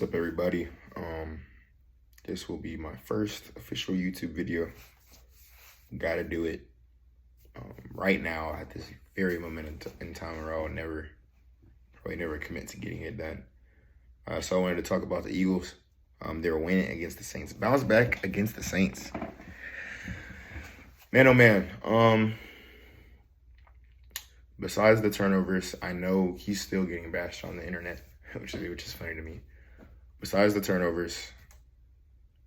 What's up, everybody? This will be my first official YouTube video. Gotta do it right now at this very moment in time where I'll probably never commit to getting it done. So I wanted to talk about the Eagles. They're winning against the Saints. Bounce back against the Saints. Man, oh man. Besides the turnovers, I know he's still getting bashed on the internet, which is funny to me. Besides the turnovers,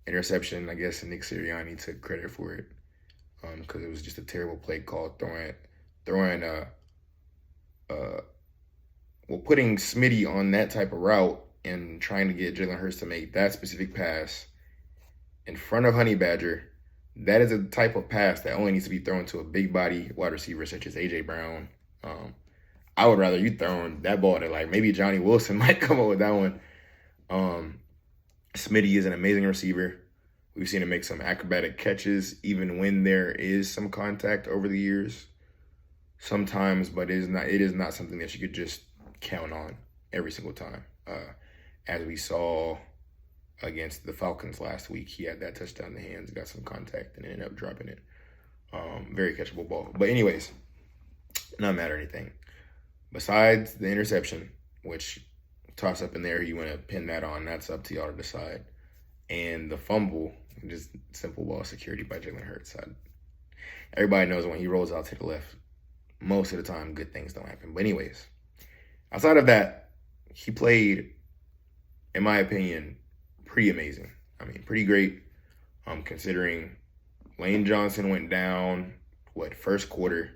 interception, I guess Nick Sirianni took credit for it because it was just a terrible play call, putting Smitty on that type of route and trying to get Jalen Hurts to make that specific pass in front of Honey Badger. That is a type of pass that only needs to be thrown to a big body wide receiver such as A.J. Brown. I would rather you throwing that ball to maybe Johnny Wilson might come up with that one. Smitty is an amazing receiver. We've seen him make some acrobatic catches even when there is some contact over the years sometimes, but it is not something that you could just count on every single time. As we saw against the Falcons last week, he had that touchdown in the hands, got some contact, and ended up dropping it. Very catchable ball. But anyways, not mad or anything. Besides the interception, which toss up in there, you want to pin that on, that's up to y'all to decide. And the fumble, just simple ball security by Jalen Hurts. Everybody knows when he rolls out to the left, most of the time good things don't happen. But anyways, outside of that, he played, in my opinion, pretty amazing. I mean, pretty great, considering Lane Johnson went down, first quarter.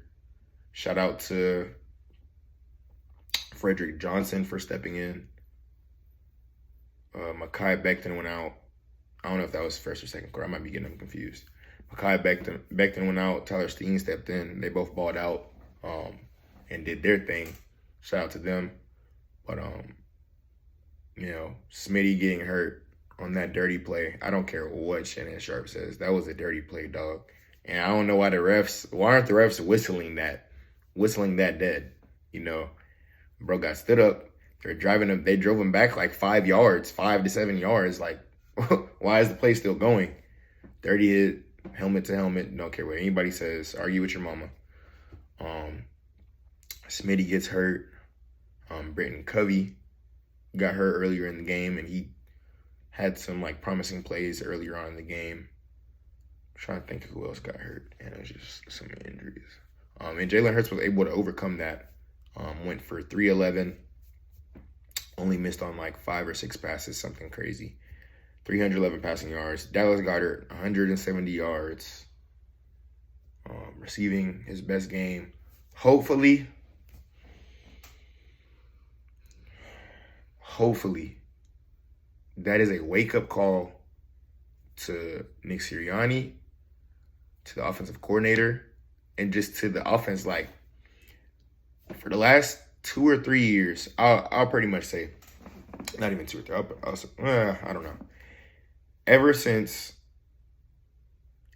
Shout out to Frederick Johnson for stepping in. Mekhi Becton went out. I don't know if that was first or second quarter. I might be getting them confused. Mekhi Becton went out. Tyler Steen stepped in. They both balled out and did their thing. Shout out to them. But, Smitty getting hurt on that dirty play. I don't care what Shannon Sharp says. That was a dirty play, dog. And I don't know why aren't the refs whistling that dead? Bro got stood up. They drove him back 5 to 7 yards. Why is the play still going? 30 hit, helmet to helmet. Don't care what anybody says. Argue with your mama. Smitty gets hurt. Britton Covey got hurt earlier in the game, and he had some promising plays earlier on in the game. I'm trying to think of who else got hurt, and it was just some injuries. And Jalen Hurts was able to overcome that. Went for 311. Only missed on 5 or 6 passes, something crazy. 311 passing yards. Dallas Goedert, 170 yards. Receiving his best game. Hopefully, that is a wake-up call to Nick Sirianni, to the offensive coordinator, and just to the offense. For the last 2 or 3 years, I'll pretty much say, not even 2 or 3. I don't know. Ever since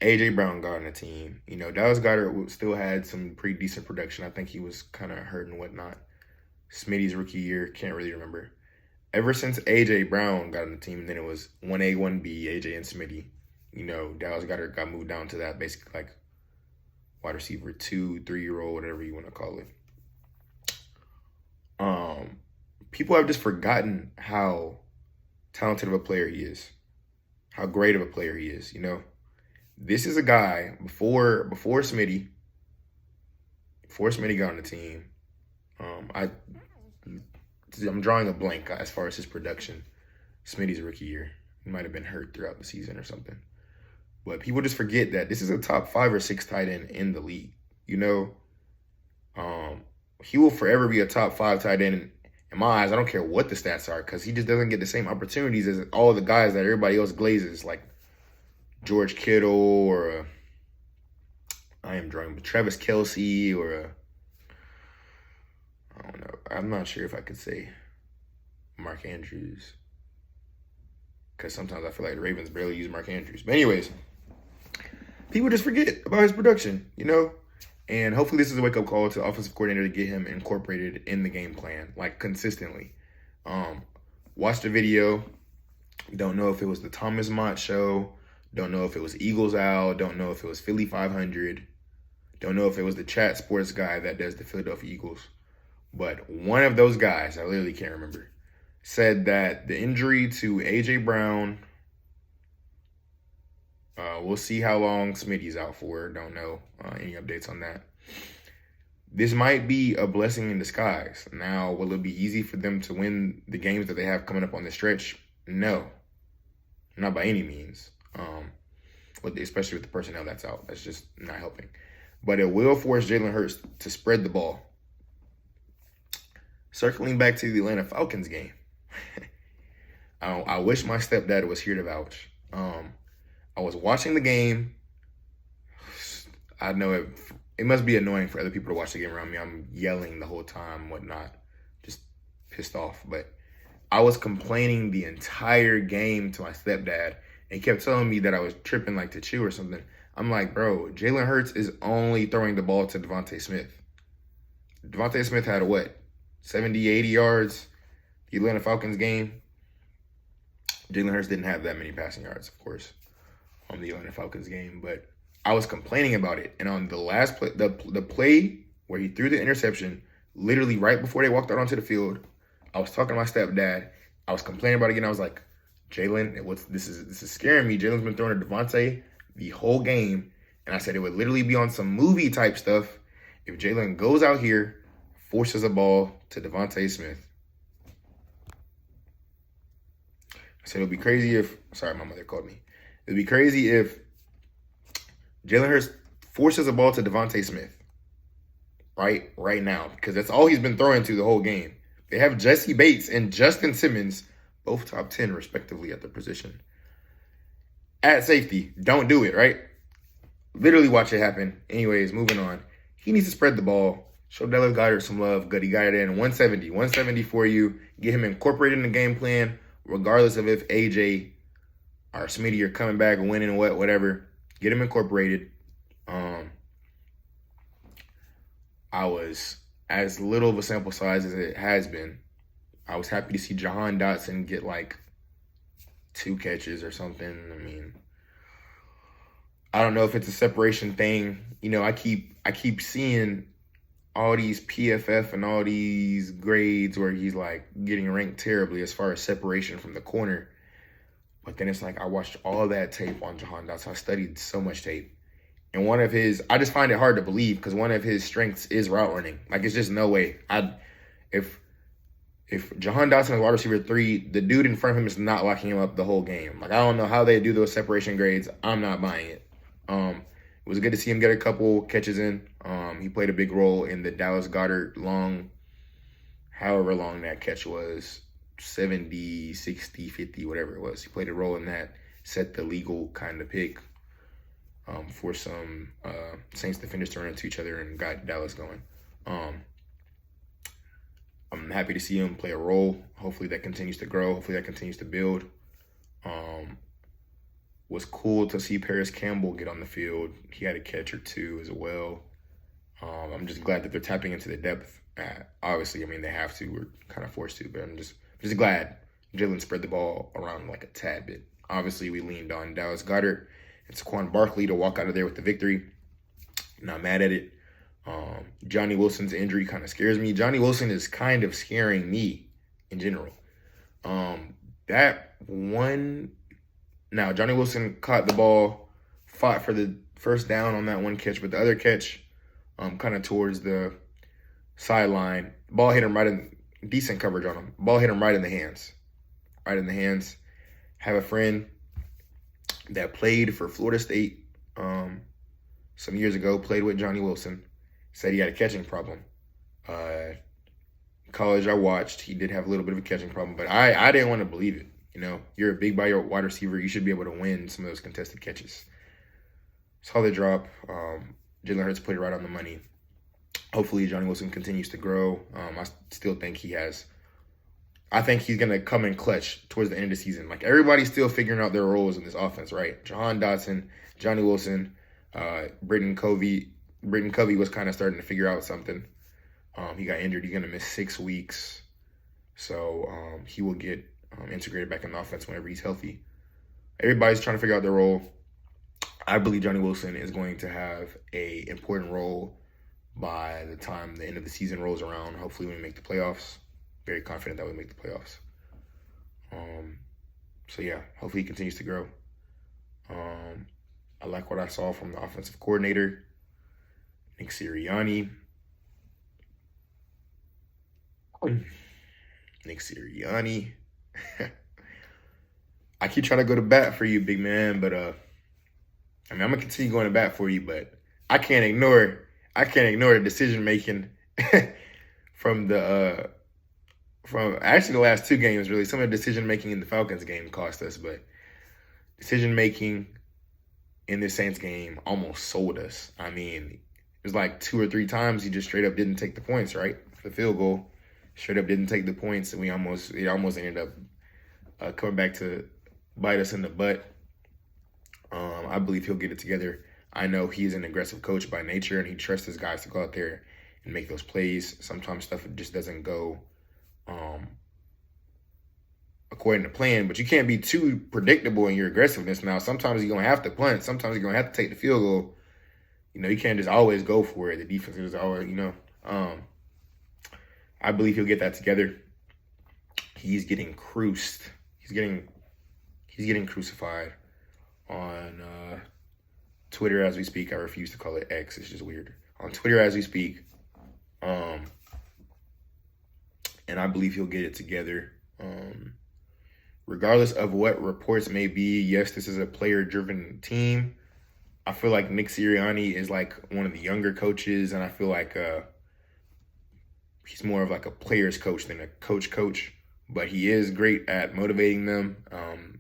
A.J. Brown got on the team, Dallas Goedert still had some pretty decent production. I think he was kind of hurt and whatnot. Smitty's rookie year, can't really remember. Ever since A.J. Brown got on the team, and then it was 1A, 1B, A.J. and Smitty, Dallas Goedert got moved down to that basically wide receiver 2, 3-year-old, whatever you want to call it. People have just forgotten how talented of a player he is, how great of a player he is. This is a guy before Smitty got on the team. I'm drawing a blank as far as his production. Smitty's rookie year, he might have been hurt throughout the season or something. But people just forget that this is a top 5 or 6 tight end in the league. He will forever be a top 5 tight end in my eyes. I don't care what the stats are, because he just doesn't get the same opportunities as all the guys that everybody else glazes, like George Kittle or Travis Kelce or I don't know. I'm not sure if I could say Mark Andrews, because sometimes I feel like the Ravens barely use Mark Andrews. But anyways, people just forget about his production, And hopefully this is a wake-up call to the offensive coordinator to get him incorporated in the game plan, consistently. Watch the video. Don't know if it was the Thomas Mott show. Don't know if it was Eagles Owl. Don't know if it was Philly 500. Don't know if it was the chat sports guy that does the Philadelphia Eagles. But one of those guys, I literally can't remember, said that the injury to A.J. Brown, we'll see how long Smitty's out for. Don't know any updates on that. This might be a blessing in disguise. Now, will it be easy for them to win the games that they have coming up on the stretch? No, not by any means. Especially with the personnel that's out. That's just not helping. But it will force Jalen Hurts to spread the ball. Circling back to the Atlanta Falcons game. I wish my stepdad was here to vouch. I was watching the game. I know it must be annoying for other people to watch the game around me. I'm yelling the whole time, whatnot. Just pissed off. But I was complaining the entire game to my stepdad. And he kept telling me that I was tripping like to chew or something. I'm like, bro, Jalen Hurts is only throwing the ball to Devontae Smith. Devontae Smith had 70, 80 yards the Atlanta Falcons game. Jalen Hurts didn't have that many passing yards, of course, on the Atlanta Falcons game. But I was complaining about it. And on the last play, the play where he threw the interception, literally right before they walked out onto the field, I was talking to my stepdad. I was complaining about it again. I was like, Jalen, this is scaring me. Jalen's been throwing to Devontae the whole game. And I said it would literally be on some movie type stuff if Jalen goes out here, forces a ball to Devontae Smith. I said it would be crazy if, sorry, my mother called me. It would be crazy if Jalen Hurts forces a ball to Devontae Smith right now, because that's all he's been throwing to the whole game. They have Jesse Bates and Justin Simmons, both top 10 respectively at their position. At safety, don't do it, right? Literally watch it happen. Anyways, moving on. He needs to spread the ball. Show Dallas Goedert some love. Good, he got it in. 170 for you. Get him incorporated in the game plan, regardless of if AJ or Smitty are coming back and winning whatever. Get him incorporated. I was, as little of a sample size as it has been, I was happy to see Jahan Dotson get like 2 catches or something. I mean, I don't know if it's a separation thing. You know, I keep seeing all these PFF and all these grades where he's like getting ranked terribly as far as separation from the corner. But then it's like I watched all that tape on Jahan Dotson. I studied so much tape. And I just find it hard to believe because one of his strengths is route running. Like, it's just no way. If Jahan Dotson is wide receiver 3, the dude in front of him is not locking him up the whole game. Like, I don't know how they do those separation grades. I'm not buying it. It was good to see him get a couple catches in. He played a big role in the Dallas Goedert however long that catch was, 70, 60, 50, whatever it was. He played a role in that, set the legal kind of pick for some Saints defenders to run into each other and got Dallas going. I'm happy to see him play a role. Hopefully that continues to grow. Hopefully that continues to build. Was cool to see Paris Campbell get on the field. He had a catch or 2 as well. I'm just glad that they're tapping into the depth. Obviously, I mean, they have to. We're kind of forced to, but I'm just glad Jalen spread the ball around like a tad bit. Obviously, we leaned on Dallas Goedert and Saquon Barkley to walk out of there with the victory. Not mad at it. Johnny Wilson's injury kind of scares me. Johnny Wilson is kind of scaring me in general. Now, Johnny Wilson caught the ball, fought for the first down on that one catch, but the other catch, kind of towards the sideline, ball hit him decent coverage on him. Ball hit him right in the hands. Have a friend that played for Florida State some years ago, played with Johnny Wilson, said he had a catching problem. College I watched, he did have a little bit of a catching problem, but I didn't want to believe it. You know, you're a big body wide receiver. You should be able to win some of those contested catches. Saw the drop. Jalen Hurts put it right on the money. Hopefully, Johnny Wilson continues to grow. I still think I think he's going to come in clutch towards the end of the season. Like, everybody's still figuring out their roles in this offense, right? Jahan Dotson, Johnny Wilson, Britton Covey. Britton Covey was kind of starting to figure out something. He got injured. He's going to miss 6 weeks. So he will get integrated back in the offense whenever he's healthy. Everybody's trying to figure out their role. I believe Johnny Wilson is going to have a important role by the time the end of the season rolls around. Hopefully we make the playoffs. Very confident that we make the playoffs. So yeah, hopefully he continues to grow. I like what I saw from the offensive coordinator, Nick Sirianni. Nick Sirianni. I keep trying to go to bat for you, big man, but I'm gonna continue going to bat for you, but I can't ignore the decision making from actually the last two games. Really, some of the decision making in the Falcons game cost us, but decision making in the Saints game almost sold us. I mean, it was like 2 or 3 times he just straight up didn't take the points, right? For the field goal, straight up didn't take the points, and it almost ended up coming back to bite us in the butt. I believe he'll get it together. I know he's an aggressive coach by nature, and he trusts his guys to go out there and make those plays. Sometimes stuff just doesn't go according to plan, but you can't be too predictable in your aggressiveness. Now, sometimes you're going to have to punt. Sometimes you're going to have to take the field goal. You can't just always go for it. The defense is always, I believe he'll get that together. He's getting cruised. He's getting crucified on Twitter as we speak. I refuse to call it X. It's just weird. On Twitter as we speak. And I believe he'll get it together. Regardless of what reports may be, yes, this is a player-driven team. I feel like Nick Sirianni is like one of the younger coaches, and I feel like he's more of like a player's coach than a coach. But he is great at motivating them.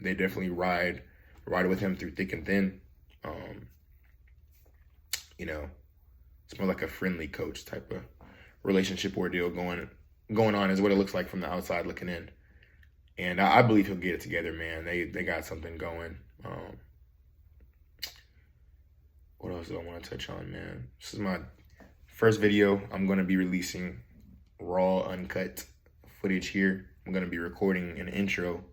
They definitely ride with him through thick and thin. It's more like a friendly coach type of relationship ordeal going on is what it looks like from the outside looking in. And I believe he'll get it together, man. They got something going. What else do I want to touch on, man? This is my first video. I'm going to be releasing raw, uncut footage here. I'm going to be recording an intro.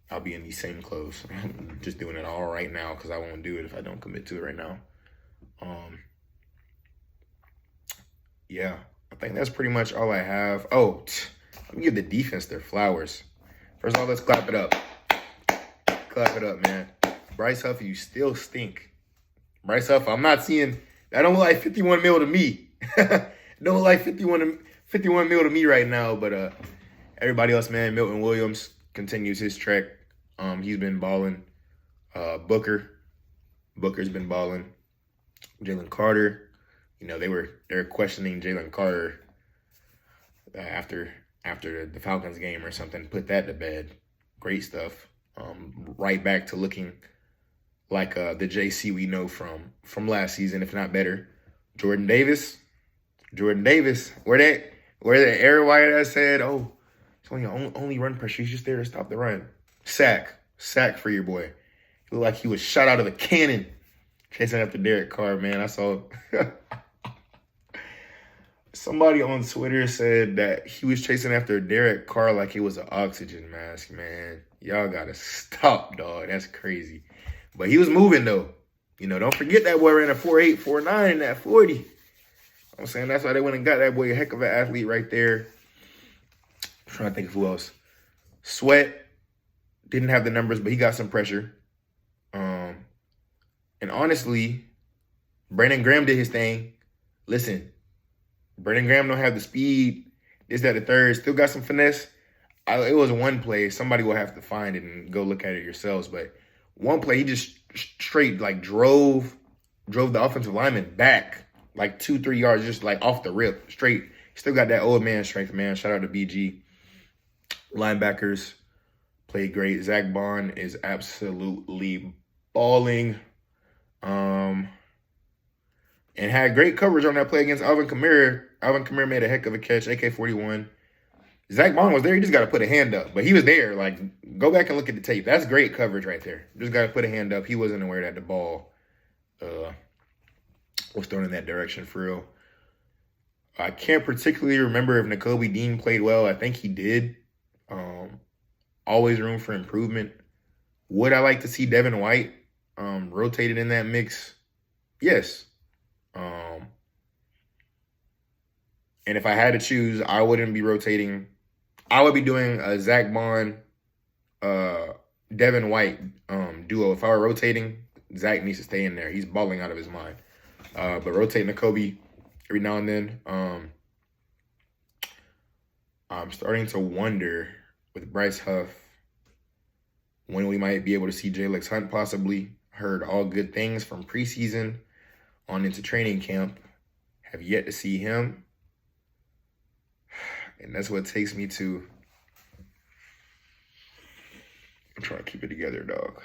I'll be in these same clothes. I'm just doing it all right now because I won't do it if I don't commit to it right now. Yeah, I think that's pretty much all I have. Oh, let me give the defense their flowers. First of all, let's clap it up. Clap it up, man. Bryce Huff, you still stink. Bryce Huff, I'm not seeing, that don't look like 51 mil to me. Don't look like 51 mil to me right now, but everybody else, man, Milton Williams continues his trek. He's been balling. Booker's been balling. Jalen Carter, they're questioning Jalen Carter after the Falcons game or something. Put that to bed. Great stuff. Right back to looking like the JC we know from last season, if not better. Jordan Davis, where the air wire that said, oh, it's only run pressure. He's just there to stop the run. Sack for your boy. He looked like he was shot out of a cannon chasing after Derek Carr, man. I saw somebody on Twitter said that he was chasing after Derek Carr like it was an oxygen mask, man. Y'all gotta stop, dog. That's crazy. But he was moving, though. Don't forget that boy ran a 4.8, 4.9 in that 40. I'm saying that's why they went and got that boy a heck of an athlete right there. I'm trying to think of who else. Sweat didn't have the numbers, but he got some pressure. And honestly, Brandon Graham did his thing. Listen, Brandon Graham don't have the speed. This, that, the third. Still got some finesse. It was one play. Somebody will have to find it and go look at it yourselves. But one play, he just straight drove the offensive lineman back 2-3 yards, just off the rip, straight. Still got that old man strength, man. Shout out to BG. Linebackers played great. Zach Bond is absolutely balling. And had great coverage on that play against Alvin Kamara. Alvin Kamara made a heck of a catch, AK-41. Zach Bond was there. You just got to put a hand up. But he was there. Go back and look at the tape. That's great coverage right there. Just got to put a hand up. He wasn't aware that the ball was thrown in that direction for real. I can't particularly remember if Nakobe Dean played well. I think he did. always room for improvement. Would I like to see Devin White rotated in that mix? Yes. And if I had to choose, I wouldn't be rotating. I would be doing a Zach Bond, Devin White duo. If I were rotating, Zach needs to stay in there. He's balling out of his mind. But rotating to Kobe every now and then. I'm starting to wonder with Bryce Huff when we might be able to see Jalex Hunt possibly. Heard all good things from preseason on into training camp. Have yet to see him. And that's what takes me to, I'm trying to keep it together, dog.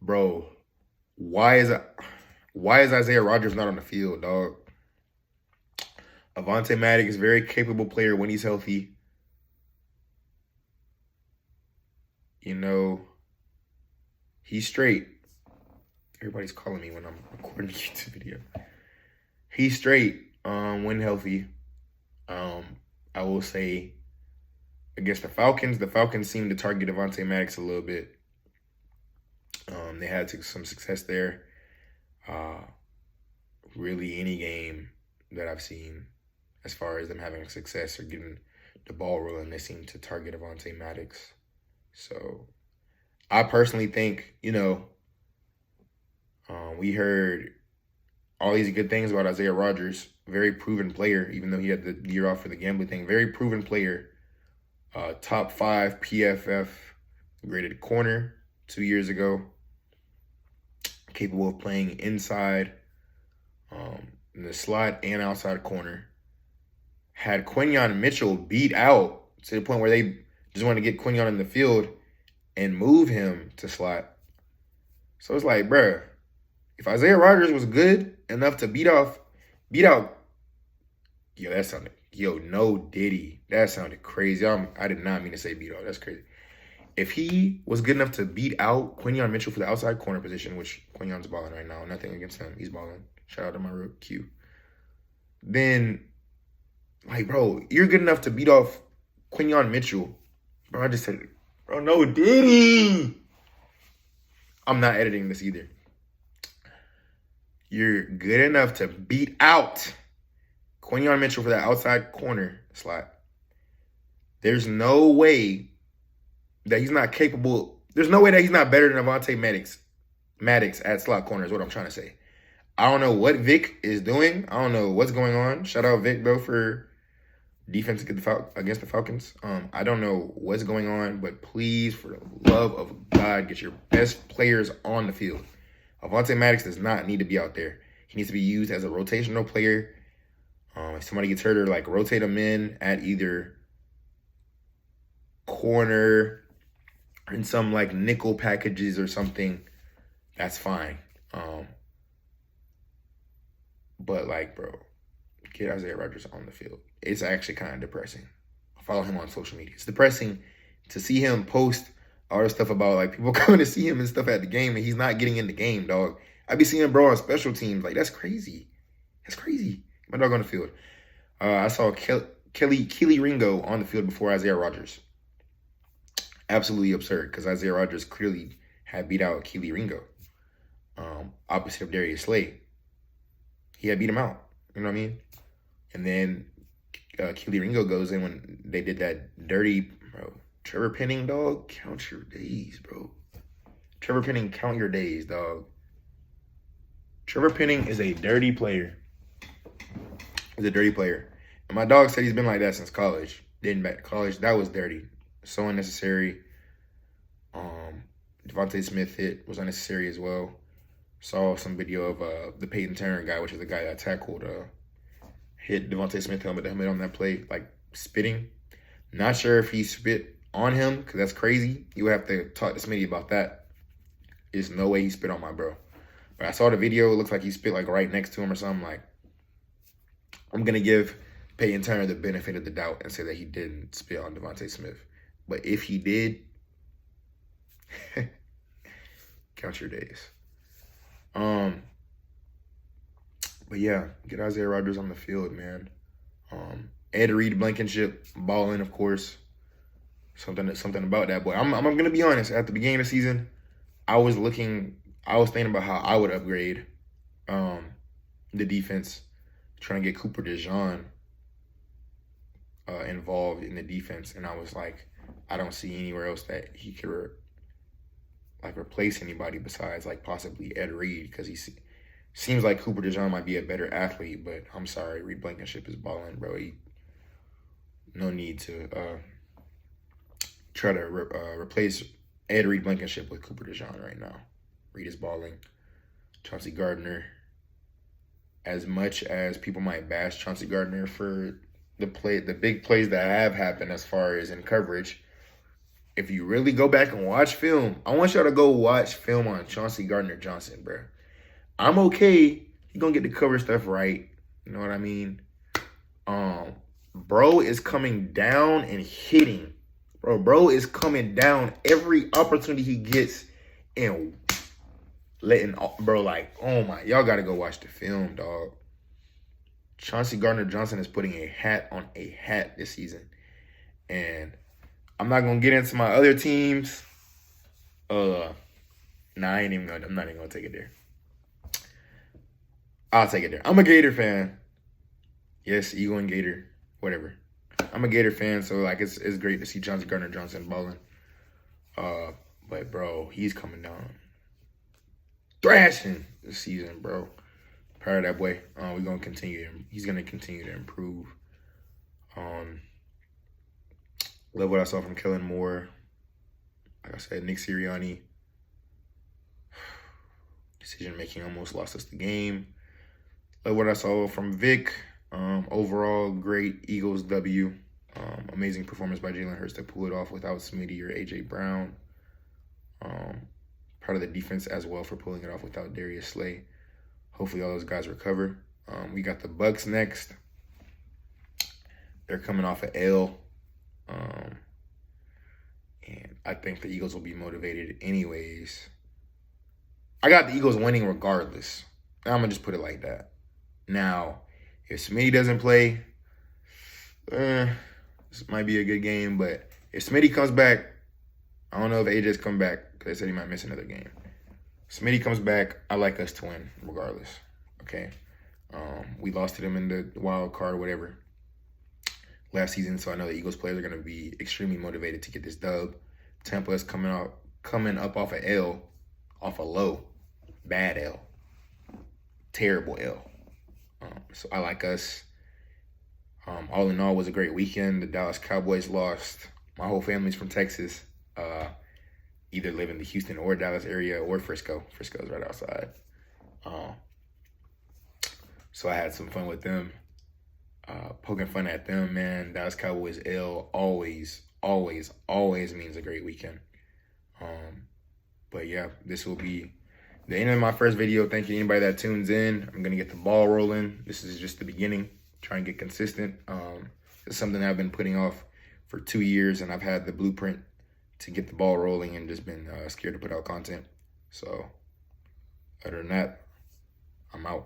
Bro, why is Isaiah Rodgers not on the field, dog? Avonte Maddox is a very capable player when he's healthy. You know, he's straight. Everybody's calling me when I'm recording a YouTube video. He's straight when healthy. I will say against the Falcons seemed to target Avonte Maddox a little bit. They had some success there. Really, any game that I've seen as far as them having success or getting the ball rolling, they seem to target Avonte Maddox. So I personally think, we heard all these good things about Isaiah Rodgers, very proven player, even though he had the year off for the gambling thing. Very proven player, top 5 PFF graded corner 2 years ago. Capable of playing inside, in the slot and outside corner. Had Quinyon Mitchell beat out to the point where they just wanted to get Quinyon in the field and move him to slot. So it's like, bruh, if Isaiah Rodgers was good enough to beat out, no Diddy. That sounded crazy. I did not mean to say beat out. That's crazy. If he was good enough to beat out Quinyon Mitchell for the outside corner position, which Quinyon's balling right now, nothing against him. He's balling. Shout out to my rook Q. Then, bro, you're good enough to beat off Quinyon Mitchell. Bro, I just said it. Bro, no Diddy. I'm not editing this either. You're good enough to beat out Quinyon Mitchell for the outside corner slot. There's no way that he's not capable. There's no way that he's not better than Avonte Maddox at slot corner is what I'm trying to say. I don't know what Vic is doing. I don't know what's going on. Shout out Vic, though, for defense against the Falcons. I don't know what's going on, but please, for the love of God, get your best players on the field. Avonte Maddox does not need to be out there. He needs to be used as a rotational player. If somebody gets hurt, or rotate him in at either corner in some nickel packages or something, that's fine. But bro, get Isaiah Rodgers on the field. It's actually kind of depressing. I follow him on social media. It's depressing to see him post all this stuff about people coming to see him and stuff at the game, and he's not getting in the game, dog. I be seeing bro on special teams. That's crazy. That's crazy. My dog on the field. I saw Keely Ringo on the field before Isaiah Rodgers. Absolutely absurd, because Isaiah Rodgers clearly had beat out Keely Ringo. Opposite of Darius Slay. He had beat him out. You know what I mean? And then Keely Ringo goes in when they did that dirty, bro. Trevor Penning, dog, count your days, bro. Trevor Penning, count your days, dog. Trevor Penning is a dirty player. He's a dirty player. And my dog said he's been like that since college. Dating back to college. That was dirty. So unnecessary. Devontae Smith hit was unnecessary as well. Saw some video of the Peyton Turner guy, which is the guy that tackled, hit Devontae Smith helmet on that play, spitting. Not sure if he spit on him, because that's crazy. You would have to talk to Smitty about that. There's no way he spit on my bro. But I saw the video. It looks like he spit right next to him or something. I'm going to give Peyton Turner the benefit of the doubt and say that he didn't spit on Devontae Smith. But if he did, count your days. But yeah, get Isaiah Rodgers on the field, man. Ed Reed Blankenship balling, of course. Something about that boy. I'm gonna be honest. At the beginning of the season, I was thinking about how I would upgrade the defense, trying to get Cooper DeJean involved in the defense, and I was like, I don't see anywhere else that he could replace anybody besides like possibly Ed Reed, because he seems like Cooper DeJean might be a better athlete, but I'm sorry, Reed Blankenship is balling, bro. No need to try to replace Ed Reed Blankenship with Cooper DeJean right now. Reed is balling. Chauncey Gardner, as much as people might bash Chauncey Gardner for the big plays that have happened as far as in coverage, if you really go back and watch film, I want y'all to go watch film on Chauncey Gardner-Johnson, bro. I'm okay. You're going to get the cover stuff right. You know what I mean? Bro is coming down and hitting. Bro is coming down every opportunity he gets and letting, bro, like, oh my, y'all got to go watch the film, dog. Chauncey Gardner-Johnson is putting a hat on a hat this season. And I'm not going to get into my other teams. I'm not even going to take it there. I'll take it there. I'm a Gator fan. Yes, Eagle and Gator, whatever. I'm a Gator fan, so like it's great to see Chauncey Gardner-Johnson balling. But bro, he's coming down, thrashing this season, bro. Proud of that boy. We're gonna continue. He's gonna continue to improve. Love what I saw from Kellen Moore. Like I said, Nick Sirianni. Decision making almost lost us the game. Love what I saw from Vic. Overall, great Eagles W. Amazing performance by Jalen Hurts to pull it off without Smitty or A.J. Brown. Proud of the defense as well for pulling it off without Darius Slay. Hopefully all those guys recover. We got the Bucs next. They're coming off an L. And I think the Eagles will be motivated anyways. I got the Eagles winning regardless. I'm going to just put it like that. Now, if Smitty doesn't play, this might be a good game. But if Smitty comes back, I don't know if AJ's come back because they said he might miss another game. If Smitty comes back, I like us to win regardless. Okay? We lost to them in the wild card or whatever last season, so I know the Eagles players are going to be extremely motivated to get this dub. Tampa is coming up off a L, off a low, bad L, terrible L. So I like us. All in all, it was a great weekend. The Dallas Cowboys lost. My whole family's from Texas. Either live in the Houston or Dallas area or Frisco. Frisco's right outside. So I had some fun with them. Poking fun at them, man. Dallas Cowboys L always means a great weekend. But yeah, this will be the end of my first video. Thank you to anybody that tunes in. I'm going to get the ball rolling. This is just the beginning. Try and get consistent. It's something I've been putting off for 2 years, and I've had the blueprint to get the ball rolling and just been scared to put out content. So other than that, I'm out.